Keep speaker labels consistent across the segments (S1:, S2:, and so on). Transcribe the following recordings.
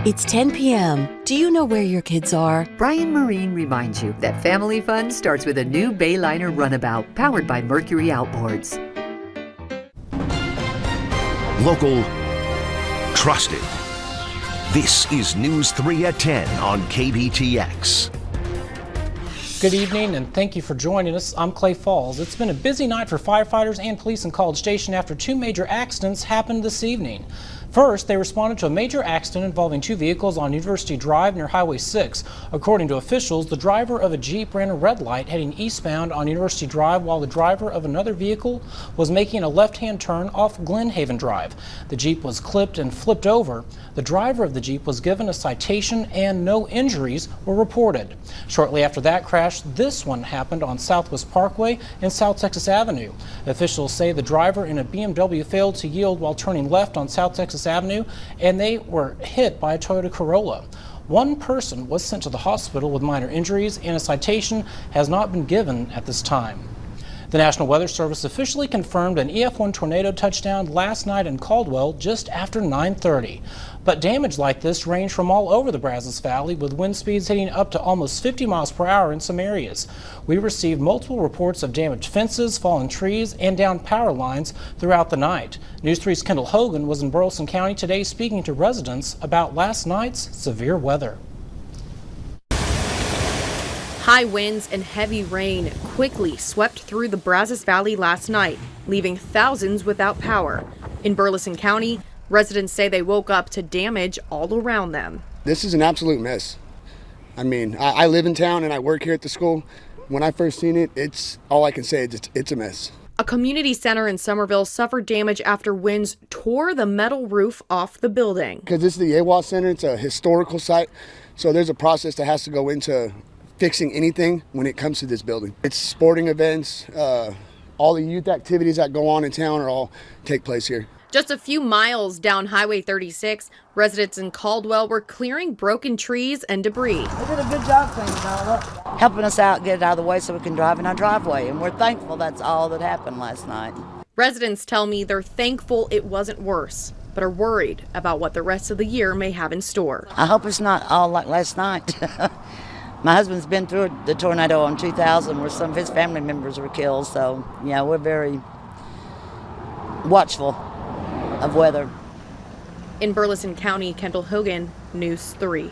S1: It's 10 p.m. Do you know where your kids are?
S2: Brian Marine reminds you that family fun starts with a new Bayliner runabout powered by Mercury Outboards.
S3: Local, trusted. This is News 3 at 10 on KBTX.
S4: Good evening and thank you for joining us. I'm Clay Falls. It's been a busy night for firefighters and police in College Station after two major accidents happened this evening. First, they responded to a major accident involving two vehicles on University Drive near Highway 6. According to officials, the driver of a Jeep ran a red light heading eastbound on University Drive while the driver of another vehicle was making a left-hand turn off Glen Haven Drive. The Jeep was clipped and flipped over. The driver of the Jeep was given a citation and no injuries were reported. Shortly after that crash, this one happened on Southwest Parkway and South Texas Avenue. Officials say the driver in a BMW failed to yield while turning left on South Texas Avenue, and they were hit by a Toyota Corolla. One person was sent to the hospital with minor injuries, and a citation has not been given at this time. The National Weather Service officially confirmed an EF1 tornado touchdown last night in Caldwell just after 9:30. But damage like this ranged from all over the Brazos Valley, with wind speeds hitting up to almost 50 miles per hour in some areas. We received multiple reports of damaged fences, fallen trees, and downed power lines throughout the night. News 3's Kendall Hogan was in Burleson County today speaking to residents about last night's severe weather.
S5: High winds and heavy rain quickly swept through the Brazos Valley last night, leaving thousands without power. In Burleson County, residents say they woke up to damage all around them.
S6: This is an absolute mess. I mean, I live in town and I work here at the school. When I first seen it, it's all I can say is it's a mess.
S5: A community center in Somerville suffered damage after winds tore the metal roof off the building.
S6: Because this is the AWA Center, it's a historical site, so there's a process that has to go into fixing anything when it comes to this building. It's sporting events, all the youth activities that go on in town are all take place here.
S5: Just a few miles down Highway 36, residents in Caldwell were clearing broken trees and debris.
S7: They did a good job cleaning it all up. Helping us out, get it out of the way so we can drive in our driveway, and we're thankful that's all that happened last night.
S5: Residents tell me they're thankful it wasn't worse, but are worried about what the rest of the year may have in store.
S7: I hope it's not all like last night. My husband's been through the tornado in 2000 where some of his family members were killed, so yeah, we're very watchful of weather.
S5: In Burleson County, Kendall Hogan, News 3.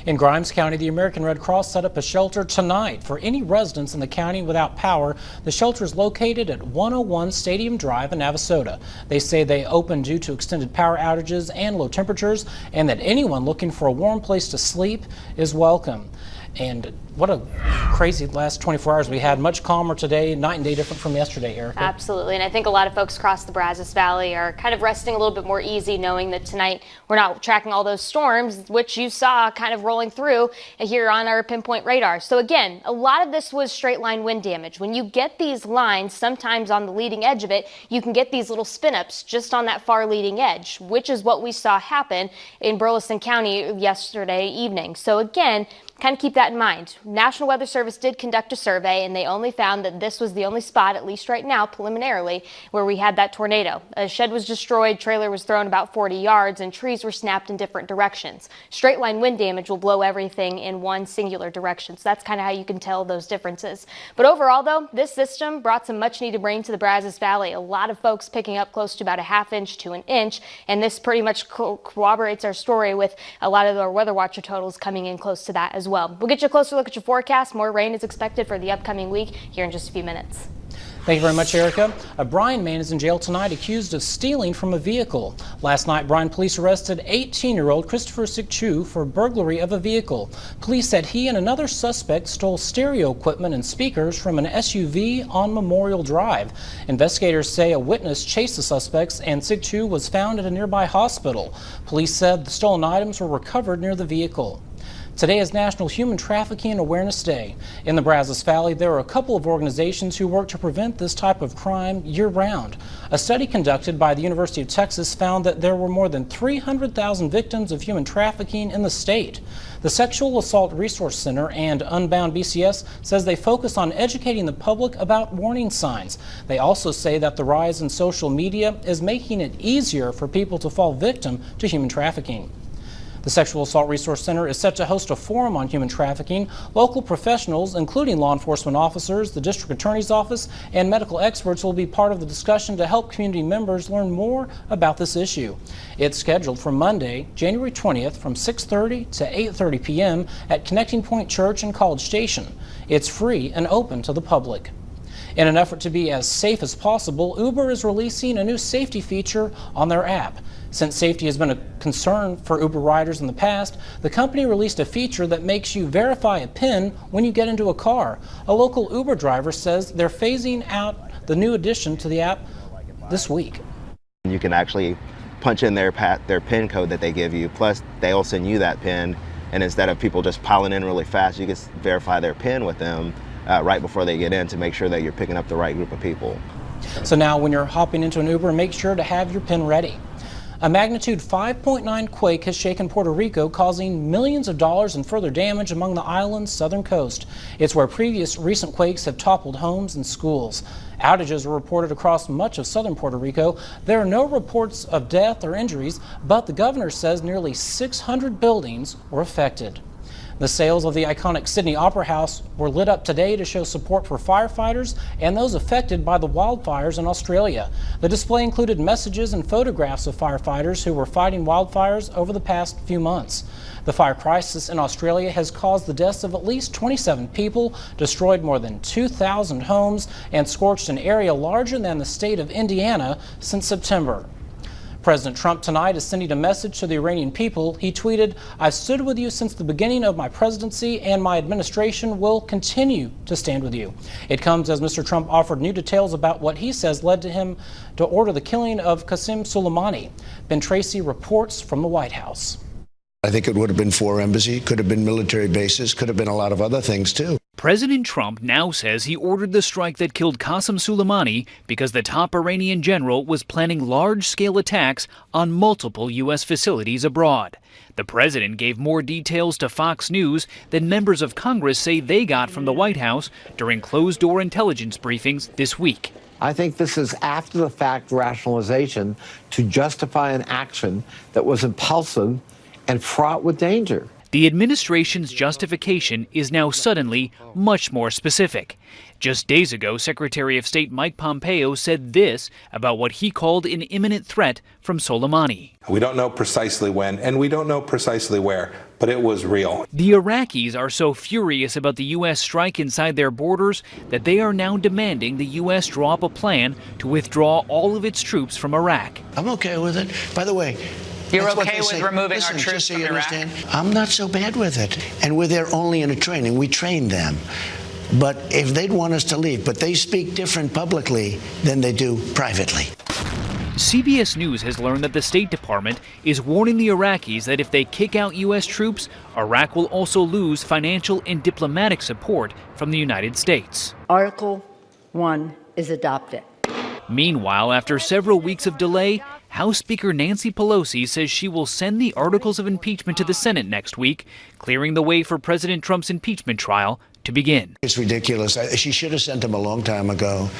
S4: In Grimes County, the American Red Cross set up a shelter tonight for any residents in the county without power. The shelter is located at 101 Stadium Drive in Navasota. They say they opened due to extended power outages and low temperatures, and that anyone looking for a warm place to sleep is welcome. And what a crazy last 24 hours we had. Much calmer today, night and day different from yesterday, Erica.
S8: Absolutely, and I think a lot of folks across the Brazos Valley are kind of resting a little bit more easy, knowing that tonight we're not tracking all those storms, which you saw kind of rolling through here on our pinpoint radar. So again, a lot of this was straight line wind damage. When you get these lines, sometimes on the leading edge of it, you can get these little spin-ups just on that far leading edge, which is what we saw happen in Burleson County yesterday evening. So again, kind of keep that in mind. National Weather Service did conduct a survey, and they only found that this was the only spot, at least right now, preliminarily, where we had that tornado. A shed was destroyed, trailer was thrown about 40 yards, and trees were snapped in different directions. Straight line wind damage will blow everything in one singular direction, so that's kind of how you can tell those differences. But overall, though, this system brought some much-needed rain to the Brazos Valley. A lot of folks picking up close to about a ½ inch to an inch, and this pretty much corroborates our story with a lot of our weather watcher totals coming in close to that as well. We'll get you a closer look at your forecast. More rain is expected for the upcoming week here in just a few minutes.
S4: Thank you very much, Erica. A Bryan man is in jail tonight accused of stealing from a vehicle. Last night, Bryan police arrested 18-year-old Christopher Sikchu for burglary of a vehicle. Police said he and another suspect stole stereo equipment and speakers from an SUV on Memorial Drive. Investigators say a witness chased the suspects and Sikchu was found at a nearby hospital. Police said the stolen items were recovered near the vehicle. Today is National Human Trafficking Awareness Day. In the Brazos Valley, there are a couple of organizations who work to prevent this type of crime year-round. A study conducted by the University of Texas found that there were more than 300,000 victims of human trafficking in the state. The Sexual Assault Resource Center and Unbound BCS says they focus on educating the public about warning signs. They also say that the rise in social media is making it easier for people to fall victim to human trafficking. The Sexual Assault Resource Center is set to host a forum on human trafficking. Local professionals, including law enforcement officers, the district attorney's office, and medical experts will be part of the discussion to help community members learn more about this issue. It's scheduled for Monday, January 20th from 6:30 to 8:30 p.m. at Connecting Point Church and College Station. It's free and open to the public. In an effort to be as safe as possible, Uber is releasing a new safety feature on their app. Since safety has been a concern for Uber riders in the past, the company released a feature that makes you verify a PIN when you get into a car. A local Uber driver says they're phasing out the new addition to the app this week.
S9: You can actually punch in their PIN code that they give you, plus they'll send you that PIN, and instead of people just piling in really fast, you can verify their PIN with them right before they get in to make sure that you're picking up the right group of people.
S4: So now when you're hopping into an Uber, make sure to have your PIN ready. A magnitude 5.9 quake has shaken Puerto Rico, causing millions of dollars in further damage among the island's southern coast. It's where previous recent quakes have toppled homes and schools. Outages were reported across much of southern Puerto Rico. There are no reports of death or injuries, but the governor says nearly 600 buildings were affected. The sails of the iconic Sydney Opera House were lit up today to show support for firefighters and those affected by the wildfires in Australia. The display included messages and photographs of firefighters who were fighting wildfires over the past few months. The fire crisis in Australia has caused the deaths of at least 27 people, destroyed more than 2,000 homes, and scorched an area larger than the state of Indiana since September. President Trump tonight is sending a message to the Iranian people. He tweeted, "I've stood with you since the beginning of my presidency, and my administration will continue to stand with you." It comes as Mr. Trump offered new details about what he says led to him to order the killing of Qasem Soleimani. Ben Tracy reports from the White House.
S10: I think it would have been 4 embassies, could have been military bases, could have been a lot of other things too.
S11: President Trump now says he ordered the strike that killed Qasem Soleimani because the top Iranian general was planning large-scale attacks on multiple U.S. facilities abroad. The president gave more details to Fox News than members of Congress say they got from the White House during closed-door intelligence briefings this week.
S12: I think this is after-the-fact rationalization to justify an action that was impulsive and fraught with danger.
S11: The administration's justification is now suddenly much more specific. Just days ago, Secretary of State Mike Pompeo said this about what he called an imminent threat from Soleimani.
S13: We don't know precisely when, and we don't know precisely where, but it was real.
S11: The Iraqis are so furious about the U.S. strike inside their borders that they are now demanding the U.S. draw up a plan to withdraw all of its troops from Iraq.
S10: I'm okay with it. By the way,
S14: you're okay with removing our troops from Iraq?
S10: I'm not so bad with it. And we're there only in a training. We train them. But if they'd want us to leave, but they speak different publicly than they do privately.
S11: CBS News has learned that the State Department is warning the Iraqis that if they kick out U.S. troops, Iraq will also lose financial and diplomatic support from the United States.
S15: Article 1 is adopted.
S11: Meanwhile, after several weeks of delay, House Speaker Nancy Pelosi says she will send the articles of impeachment to the Senate next week, clearing the way for President Trump's impeachment trial to begin.
S10: It's ridiculous. She should have sent them a long time ago.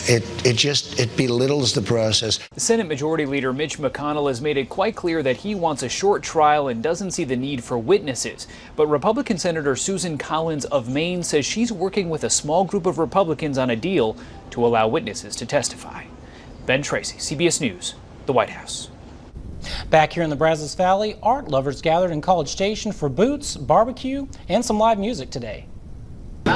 S10: It belittles the process.
S16: The Senate Majority Leader Mitch McConnell has made it quite clear that he wants a short trial and doesn't see the need for witnesses. But Republican Senator Susan Collins of Maine says she's working with a small group of Republicans on a deal to allow witnesses to testify. Ben Tracy, CBS News, the White House.
S4: Back here in the Brazos Valley, art lovers gathered in College Station for boots, barbecue, and some live music today. The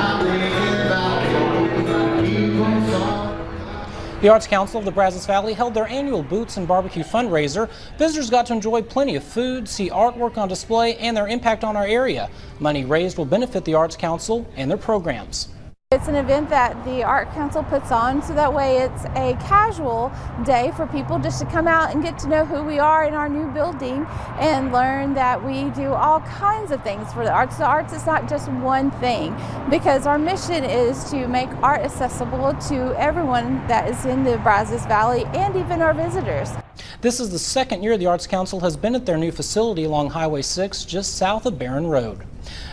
S4: Arts Council of the Brazos Valley held their annual Boots and Barbecue fundraiser. Visitors got to enjoy plenty of food, see artwork on display, and their impact on our area. Money raised will benefit the Arts Council and their programs.
S17: It's an event that the Art Council puts on, so that way it's a casual day for people just to come out and get to know who we are in our new building and learn that we do all kinds of things for the arts. The arts is not just one thing, because our mission is to make art accessible to everyone that is in the Brazos Valley and even our visitors.
S4: This is the second year the Arts Council has been at their new facility along Highway 6 just south of Barron Road.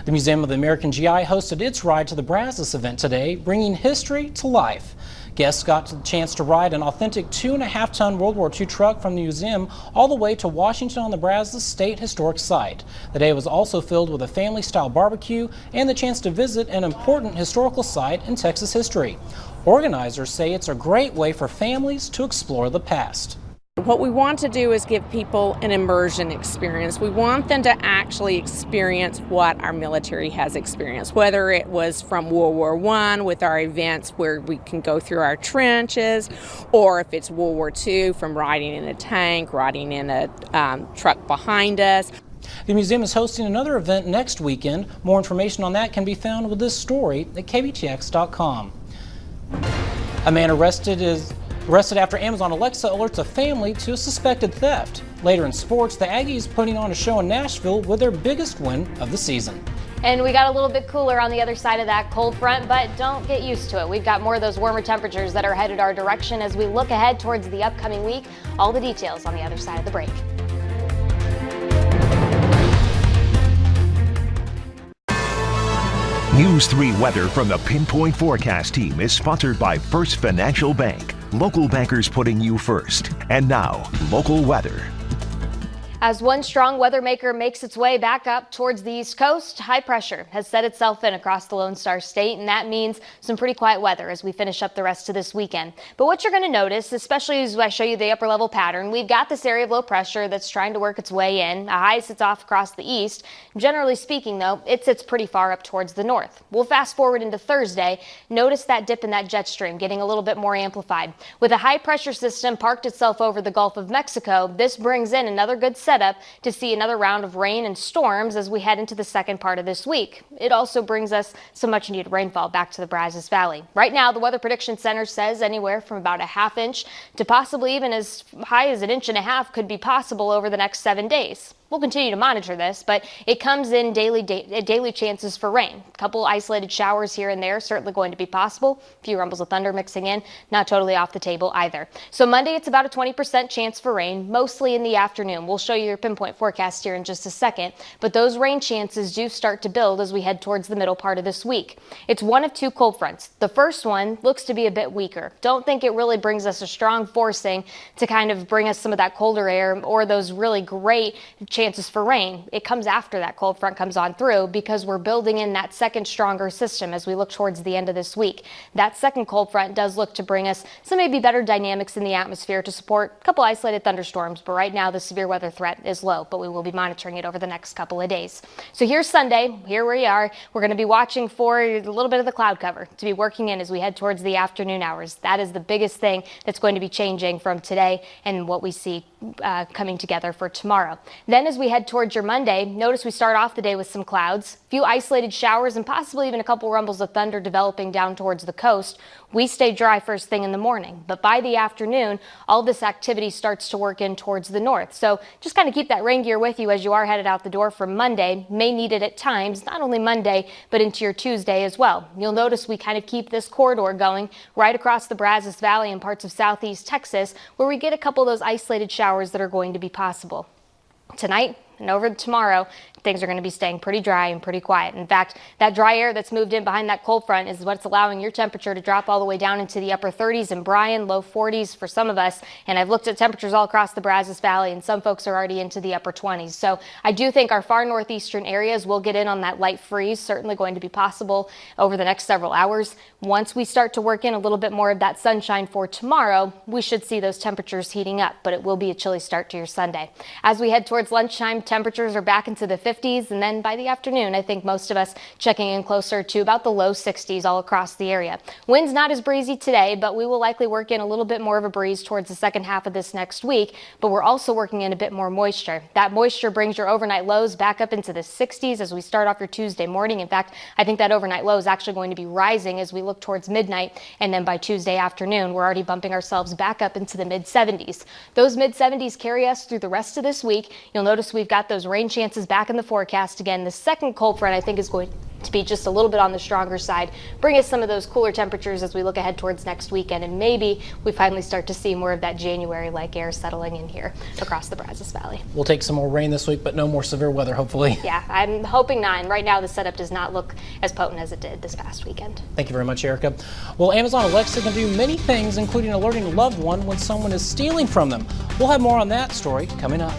S4: The Museum of the American GI hosted its Ride to the Brazos event today, bringing history to life. Guests got the chance to ride an authentic 2.5-ton World War II truck from the museum all the way to Washington on the Brazos State Historic Site. The day was also filled with a family-style barbecue and the chance to visit an important historical site in Texas history. Organizers say it's a great way for families to explore the past.
S18: What we want to do is give people an immersion experience. We want them to actually experience what our military has experienced, whether it was from World War I with our events where we can go through our trenches, or if it's World War II from riding in a tank, riding in a truck behind us.
S4: The museum is hosting another event next weekend. More information on that can be found with this story at KBTX.com. A man arrested after Amazon Alexa alerts a family to a suspected theft. Later in sports, the Aggies putting on a show in Nashville with their biggest win of the season.
S8: And we got a little bit cooler on the other side of that cold front, but don't get used to it. We've got more of those warmer temperatures that are headed our direction as we look ahead towards the upcoming week. All the details on the other side of the break.
S3: News 3 weather from the Pinpoint Forecast team is sponsored by First Financial Bank. Local bankers putting you first. And now, local weather.
S8: As one strong weather maker makes its way back up towards the East Coast, high pressure has set itself in across the Lone Star State, and that means some pretty quiet weather as we finish up the rest of this weekend. But what you're going to notice, especially as I show you the upper level pattern, we've got this area of low pressure that's trying to work its way in. A high sits off across the east. Generally speaking, though, it sits pretty far up towards the north. We'll fast forward into Thursday. Notice that dip in that jet stream getting a little bit more amplified. With a high pressure system parked itself over the Gulf of Mexico, this brings in another good setup to see another round of rain and storms as we head into the second part of this week. It also brings us some much needed rainfall back to the Brazos Valley. Right now, the Weather Prediction Center says anywhere from about a half inch to possibly even as high as 1.5 inches could be possible over the next 7 days. We'll continue to monitor this, but it comes in daily chances for rain. A couple isolated showers here and there certainly going to be possible. A few rumbles of thunder mixing in, not totally off the table either. So Monday, it's about a 20% chance for rain, mostly in the afternoon. We'll show you your pinpoint forecast here in just a second, but those rain chances do start to build as we head towards the middle part of this week. It's one of two cold fronts. The first one looks to be a bit weaker. Don't think it really brings us a strong forcing to kind of bring us some of that colder air or those really great chances for rain. It comes after that cold front comes on through because we're building in that second stronger system as we look towards the end of this week. That second cold front does look to bring us some maybe better dynamics in the atmosphere to support a couple isolated thunderstorms, but right now the severe weather threat is low, but we will be monitoring it over the next couple of days. So here's Sunday, here we are. We're going to be watching for a little bit of the cloud cover to be working in as we head towards the afternoon hours. That is the biggest thing that's going to be changing from today and what we see coming together for tomorrow. Then as we head towards your Monday, notice we start off the day with some clouds, a few isolated showers, and possibly even a couple rumbles of thunder developing down towards the coast. We stay dry first thing in the morning, but by the afternoon, all this activity starts to work in towards the north. So just kind of keep that rain gear with you as you are headed out the door for Monday. May need it at times, not only Monday, but into your Tuesday as well. You'll notice we kind of keep this corridor going right across the Brazos Valley and parts of southeast Texas, where we get a couple of those isolated showers that are going to be possible. Tonight and over tomorrow, things are going to be staying pretty dry and pretty quiet. In fact, that dry air that's moved in behind that cold front is what's allowing your temperature to drop all the way down into the upper 30s in Bryan, low 40s for some of us. And I've looked at temperatures all across the Brazos Valley, and some folks are already into the upper 20s. So I do think our far northeastern areas will get in on that light freeze, certainly going to be possible over the next several hours. Once we start to work in a little bit more of that sunshine for tomorrow, we should see those temperatures heating up, but it will be a chilly start to your Sunday. As we head towards lunchtime, temperatures are back into the 50s, and then by the afternoon, I think most of us checking in closer to about the low 60s all across the area. Wind's not as breezy today, but we will likely work in a little bit more of a breeze towards the second half of this next week, but we're also working in a bit more moisture. That moisture brings your overnight lows back up into the 60s as we start off your Tuesday morning. In fact, I think that overnight low is actually going to be rising as we look towards midnight, and then by Tuesday afternoon, we're already bumping ourselves back up into the mid 70s. Those mid 70s carry us through the rest of this week. You'll notice we've got those rain chances back in the forecast again. The second cold front, I think, is going to be just a little bit on the stronger side, bring us some of those cooler temperatures as we look ahead towards next weekend, and maybe we finally start to see more of that January-like air settling in here across the Brazos Valley.
S4: We'll take some more rain this week, but no more severe weather, hopefully.
S8: Yeah, I'm hoping not, and right now the setup does not look as potent as it did this past weekend.
S4: Thank you very much, Erica. Well, Amazon Alexa can do many things, including alerting a loved one when someone is stealing from them. We'll have more on that story coming up.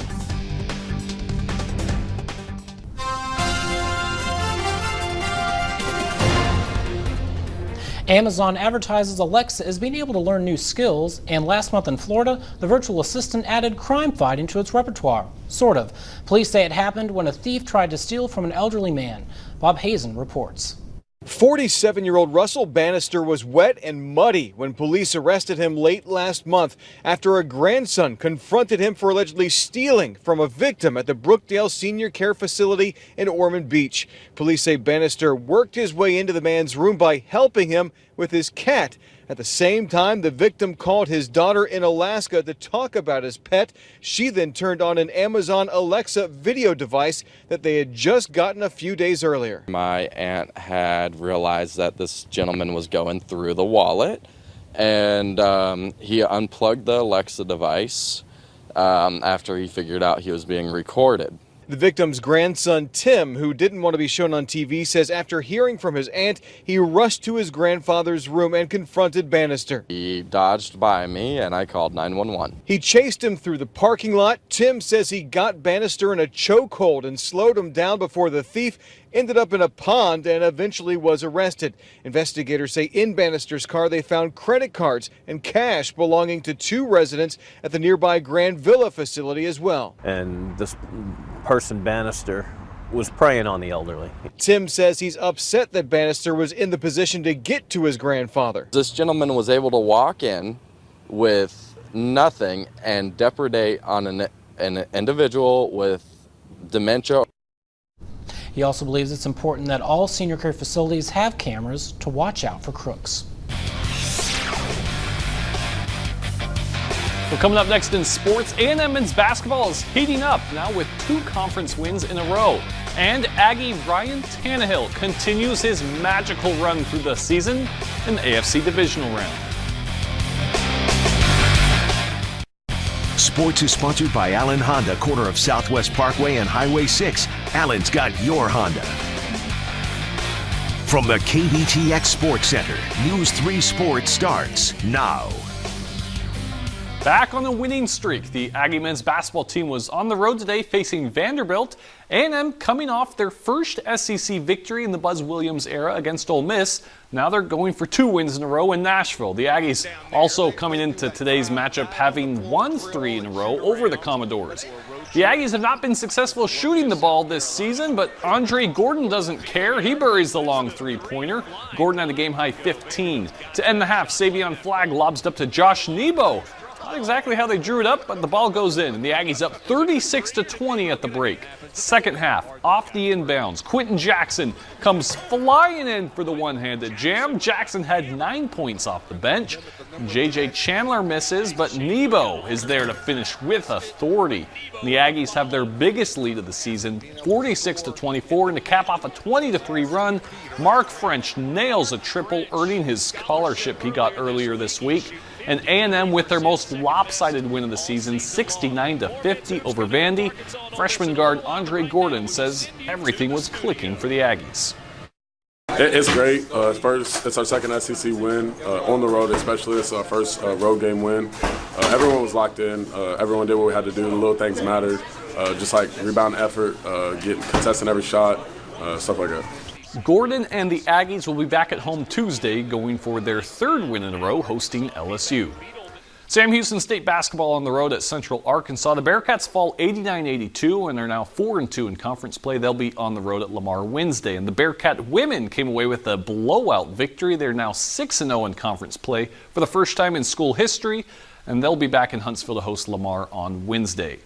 S4: Amazon advertises Alexa as being able to learn new skills, and last month in Florida, the virtual assistant added crime fighting to its repertoire. Sort of. Police say it happened when a thief tried to steal from an elderly man. Bob Hazen reports.
S19: 47-year-old Russell Bannister was wet and muddy when police arrested him late last month after a grandson confronted him for allegedly stealing from a victim at the Brookdale Senior Care Facility in Ormond Beach. Police say Bannister worked his way into the man's room by helping him with his cat. At the same time, the victim called his daughter in Alaska to talk about his pet. She then turned on an Amazon Alexa video device that they had just gotten a few days earlier.
S20: My aunt had realized that this gentleman was going through the wallet, and he unplugged the Alexa device after he figured out he was being recorded.
S19: The victim's grandson, Tim, who didn't want to be shown on TV, says after hearing from his aunt, he rushed to his grandfather's room and confronted Bannister.
S20: He dodged by me and I called 911.
S19: He chased him through the parking lot. Tim says he got Bannister in a chokehold and slowed him down before the thief ended up in a pond and eventually was arrested. Investigators say in Bannister's car they found credit cards and cash belonging to 2 residents at the nearby Grand Villa facility as well.
S21: And this person, Bannister, was preying on the elderly.
S19: Tim says he's upset that Bannister was in the position to get to his grandfather.
S20: This gentleman was able to walk in with nothing and depredate on an individual with dementia.
S4: He also believes it's important that all senior care facilities have cameras to watch out for crooks.
S22: Well, coming up next in sports, A&M men's basketball is heating up now with 2 conference wins in a row. And Aggie Ryan Tannehill continues his magical run through the season in the AFC Divisional Round.
S3: Sports is sponsored by Allen Honda, corner of Southwest Parkway and Highway 6. Allen's got your Honda. From the KBTX Sports Center, News 3 Sports starts now.
S22: Back on a winning streak, the Aggie men's basketball team was on the road today facing Vanderbilt. A&M coming off their first SEC victory in the Buzz Williams era against Ole Miss. Now they're going for 2 wins in a row in Nashville. The Aggies also coming into today's matchup having won 3 in a row over the Commodores. The Aggies have not been successful shooting the ball this season, but Andre Gordon doesn't care. He buries the long 3-pointer. Gordon had a game-high 15. To end the half, Savion Flagg lobs it up to Josh Nebo. Not exactly how they drew it up, but the ball goes in, and the Aggies up 36-20 at the break. Second half, off the inbounds, Quentin Jackson comes flying in for the one-handed jam. Jackson had 9 points off the bench. J.J. Chandler misses, but Nebo is there to finish with authority. The Aggies have their biggest lead of the season, 46-24, and to cap off a 20-3 run, Mark French nails a triple, earning his scholarship he got earlier this week. And A&M with their most lopsided win of the season, 69-50 over Vandy. Freshman guard Andre Gordon says everything was clicking for the Aggies.
S23: It's great. It's our second SEC win on the road, especially. It's our first road game win. Everyone was locked in. Everyone did what we had to do. The little things mattered, just like rebound effort, contesting every shot, stuff like that.
S22: Gordon and the Aggies will be back at home Tuesday, going for their 3rd win in a row, hosting LSU. Sam Houston State basketball on the road at Central Arkansas. The Bearcats fall 89-82 and are now 4-2 in conference play. They'll be on the road at Lamar Wednesday. And the Bearcat women came away with a blowout victory. They're now 6-0 in conference play for the first time in school history, and they'll be back in Huntsville to host Lamar on Wednesday.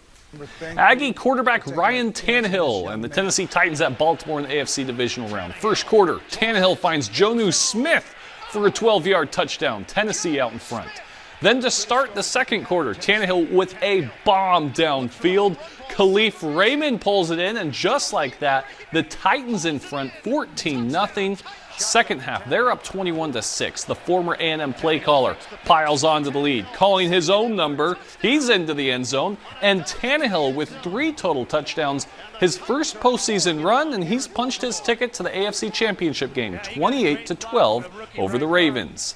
S22: Aggie quarterback Ryan Tannehill and the Tennessee Titans at Baltimore in the AFC Divisional Round. First quarter, Tannehill finds Jonnu Smith for a 12-yard touchdown. Tennessee out in front. Then to start the second quarter, Tannehill with a bomb downfield. Khalif Raymond pulls it in, and just like that, the Titans in front 14-0. Second half, they're up 21-6. The former A&M play caller piles onto the lead, calling his own number. He's into the end zone, and Tannehill with 3 total touchdowns, his first postseason run, and he's punched his ticket to the AFC Championship game, 28-12 over the Ravens.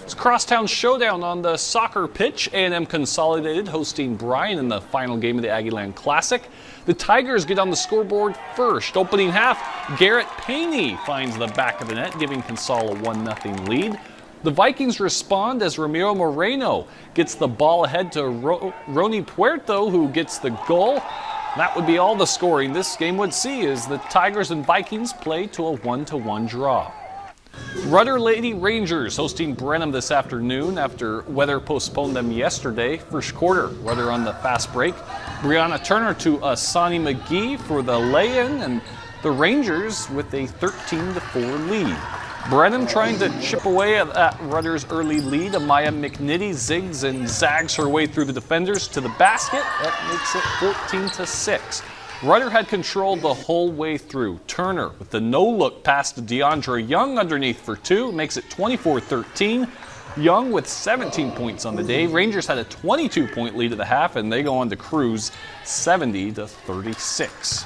S22: It's crosstown showdown on the soccer pitch. A&M Consolidated hosting Bryan in the final game of the Aggieland Classic. The Tigers get on the scoreboard first. Opening half, Garrett Payne finds the back of the net, giving Consol a 1-0 lead. The Vikings respond as Ramiro Moreno gets the ball ahead to Rony Puerto, who gets the goal. That would be all the scoring this game would see as the Tigers and Vikings play to a 1-1 draw. Rudder Lady Rangers hosting Brenham this afternoon after weather postponed them yesterday. First quarter, Rudder on the fast break. Brianna Turner to Asani McGee for the lay-in, and the Rangers with a 13-4 lead. Brenham trying to chip away at Rudder's early lead. Amaya McNitty zigs and zags her way through the defenders to the basket. That makes it 14-6. Rudder had control the whole way through. Turner with the no-look pass to DeAndre Young underneath for 2, makes it 24-13. Young with 17 points on the day. Rangers had a 22-point lead at the half, and they go on to cruise 70-36.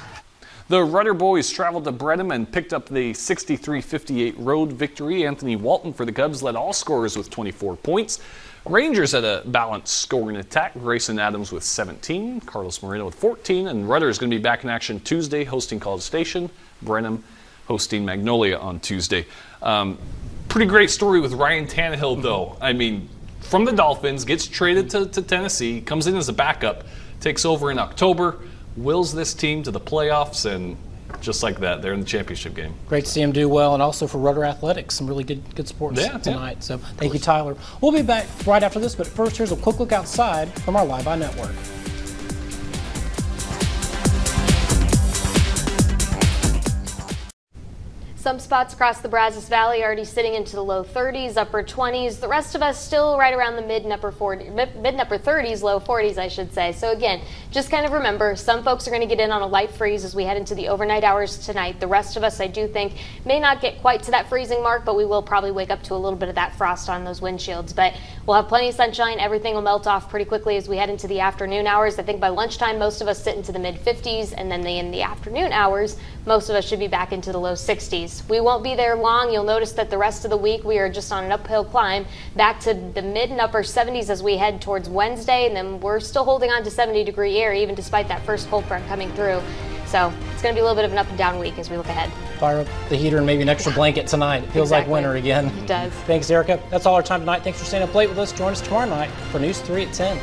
S22: The Rudder boys traveled to Brenham and picked up the 63-58 road victory. Anthony Walton for the Cubs led all scorers with 24 points. Rangers had a balanced scoring attack. Grayson Adams with 17, Carlos Moreno with 14, and Rudder is going to be back in action Tuesday, hosting College Station. Brenham hosting Magnolia on Tuesday. Pretty great story with Ryan Tannehill, though. I mean, from the Dolphins, gets traded to Tennessee, comes in as a backup, takes over in October, wills this team to the playoffs, and just like that, they're in the championship game.
S4: Great to see him do well, and also for Rudder Athletics, some really good sports tonight. So thank you, Tyler. We'll be back right after this, but first, here's a quick look outside from our Live Eye Network.
S8: Some spots across the Brazos Valley already sitting into the low 30s, upper 20s. The rest of us still right around the mid and upper 30s, low 40s, I should say. So again, just kind of remember, some folks are going to get in on a light freeze as we head into the overnight hours tonight. The rest of us, I do think, may not get quite to that freezing mark, but we will probably wake up to a little bit of that frost on those windshields. But we'll have plenty of sunshine. Everything will melt off pretty quickly as we head into the afternoon hours. I think by lunchtime, most of us sit into the mid 50s, and then in the afternoon hours, most of us should be back into the low 60s. We won't be there long. You'll notice that the rest of the week we are just on an uphill climb back to the mid and upper 70s as we head towards Wednesday, and then we're still holding on to 70-degree air even despite that first cold front coming through. So it's going to be a little bit of an up and down week as we look ahead.
S4: Fire up the heater and maybe an extra blanket tonight. It feels like winter again.
S8: It does.
S4: Thanks, Erica. That's all our time tonight. Thanks for staying up late with us. Join us tomorrow night for News 3 at 10.